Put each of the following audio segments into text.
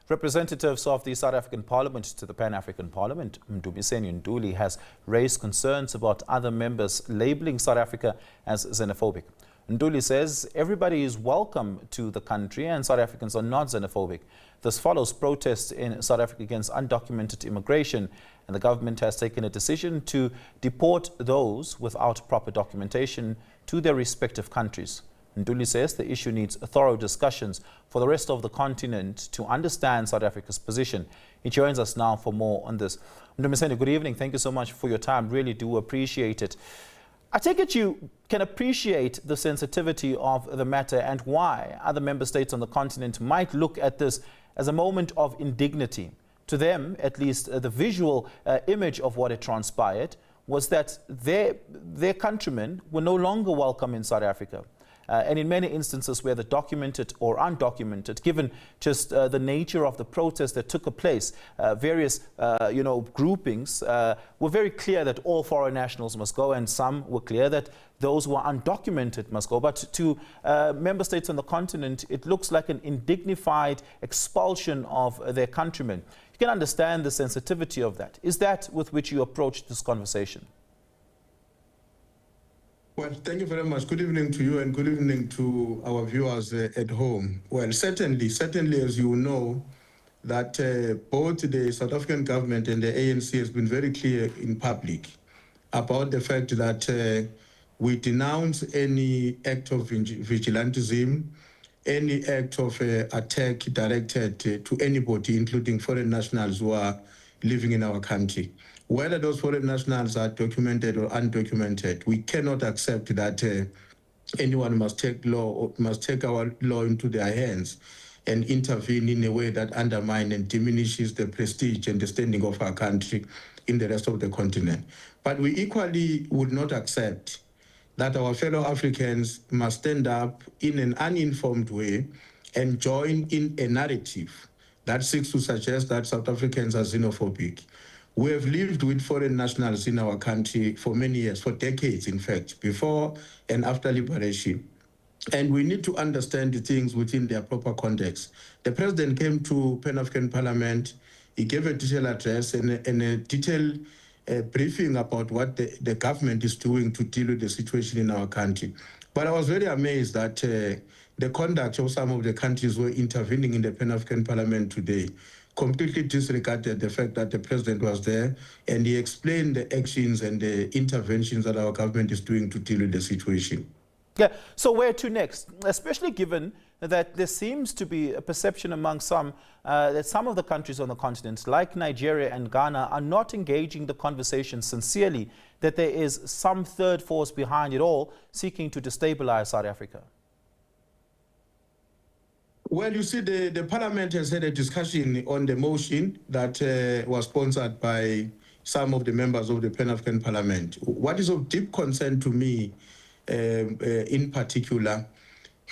Representatives of the South African Parliament to the Pan-African Parliament, Mdumiseni Ntuli, has raised concerns about other members labelling South Africa as xenophobic. Ntuli says everybody is welcome to the country and South Africans are not xenophobic. This follows protests in South Africa against undocumented immigration, and the government has taken a decision to deport those without proper documentation to their respective countries. Ntuli says the issue needs thorough discussions for the rest of the continent to understand South Africa's position. He joins us now for more on this. Mdumiseni, good evening. Thank you so much for your time. Really do appreciate it. I take it you can appreciate the sensitivity of the matter and why other member states on the continent might look at this as a moment of indignity. To them, at least, the visual image of what had transpired was that their countrymen were no longer welcome in South Africa. And in many instances, whether documented or undocumented, given just the nature of the protest that took place, various groupings were very clear that all foreign nationals must go, and some were clear that those who are undocumented must go. But to member states on the continent, it looks like an indignified expulsion of their countrymen. You can understand the sensitivity of that. Is that with which you approach this conversation? Well, thank you very much. Good evening to you and good evening to our viewers at home. Well, certainly, as you know, that both the South African government and the ANC has been very clear in public about the fact that we denounce any act of vigilantism, any act of attack directed to anybody, including foreign nationals who are living in our country. Whether those foreign nationals are documented or undocumented, we cannot accept that anyone must take our law into their hands and intervene in a way that undermines and diminishes the prestige and the standing of our country in the rest of the continent. But we equally would not accept that our fellow Africans must stand up in an uninformed way and join in a narrative that seeks to suggest that South Africans are xenophobic. We have lived with foreign nationals in our country for many years, for decades, in fact, before and after liberation. And we need to understand the things within their proper context. The president came to Pan-African Parliament. He gave a detailed address and a detailed briefing about what the government is doing to deal with the situation in our country. But I was very amazed that the conduct of some of the countries who were intervening in the Pan-African Parliament today completely disregarded the fact that the president was there, and he explained the actions and the interventions that our government is doing to deal with the situation. Yeah, so where to next? Especially given that there seems to be a perception among some that some of the countries on the continent, like Nigeria and Ghana, are not engaging the conversation sincerely, that there is some third force behind it all seeking to destabilize South Africa. Well, you see, the Parliament has had a discussion on the motion that was sponsored by some of the members of the Pan-African Parliament. What is of deep concern to me in particular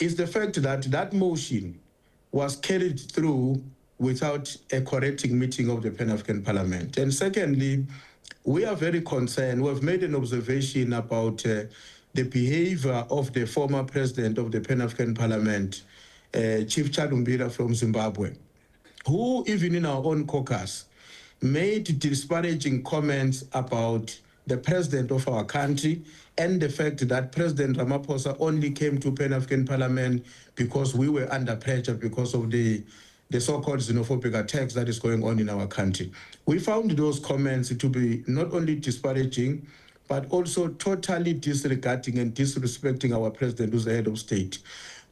is the fact that that motion was carried through without a correcting meeting of the Pan-African Parliament. And secondly, we are very concerned. We have made an observation about the behavior of the former president of the Pan-African Parliament, Chief Chalumbira from Zimbabwe, who even in our own caucus made disparaging comments about the president of our country and the fact that President Ramaphosa only came to Pan-African Parliament because we were under pressure because of the so-called xenophobic attacks that is going on in our country. We found those comments to be not only disparaging, but also totally disregarding and disrespecting our president, who's the head of state.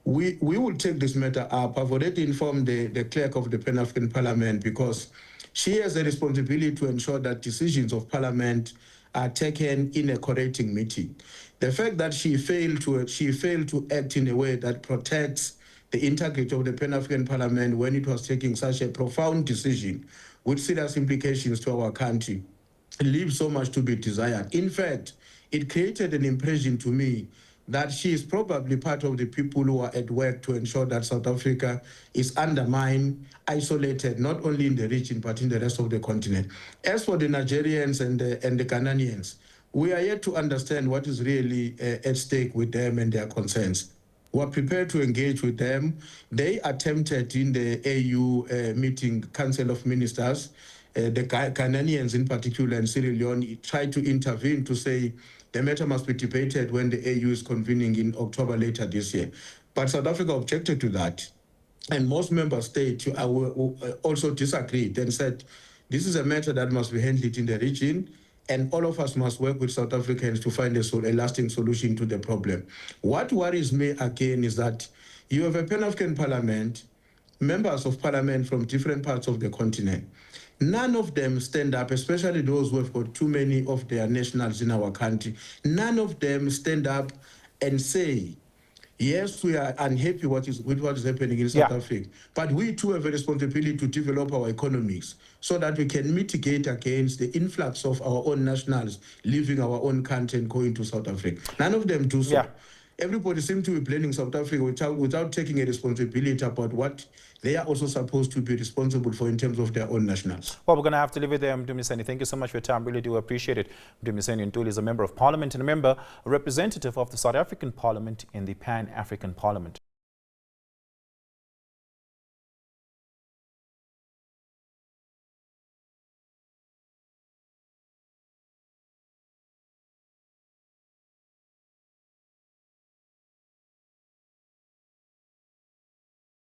We will take this matter up. I've already informed the clerk of the Pan-African Parliament because she has a responsibility to ensure that decisions of Parliament are taken in a correcting meeting. The fact that she failed to act in a way that protects the integrity of the Pan-African Parliament when it was taking such a profound decision with serious implications to our country leaves so much to be desired. In fact, it created an impression to me that she is probably part of the people who are at work to ensure that South Africa is undermined, isolated, not only in the region, but in the rest of the continent. As for the Nigerians and the Ghanaians, we are yet to understand what is really at stake with them and their concerns. We're prepared to engage with them. They attempted in the AU meeting, Council of Ministers, the Ghanaians in particular, and Sierra Leone tried to intervene to say the matter must be debated when the AU is convening in October later this year. But South Africa objected to that. And most member states also disagreed and said, this is a matter that must be handled in the region, and all of us must work with South Africans to find a lasting solution to the problem. What worries me again is that you have a Pan-African Parliament, members of Parliament from different parts of the continent. None of them stand up, especially those who have got too many of their nationals in our country. None of them stand up and say, yes, we are unhappy with what is happening in South Africa, but we too have a responsibility to develop our economies so that we can mitigate against the influx of our own nationals leaving our own country and going to South Africa. None of them do so. Yeah. Everybody seems to be blaming South Africa without taking a responsibility about what they are also supposed to be responsible for in terms of their own nationals. Well, we're going to have to leave it there, Mdumiseni. Thank you so much for your time. Really do appreciate it. Mdumiseni Ntuli is a member of Parliament and a representative of the South African Parliament in the Pan-African Parliament.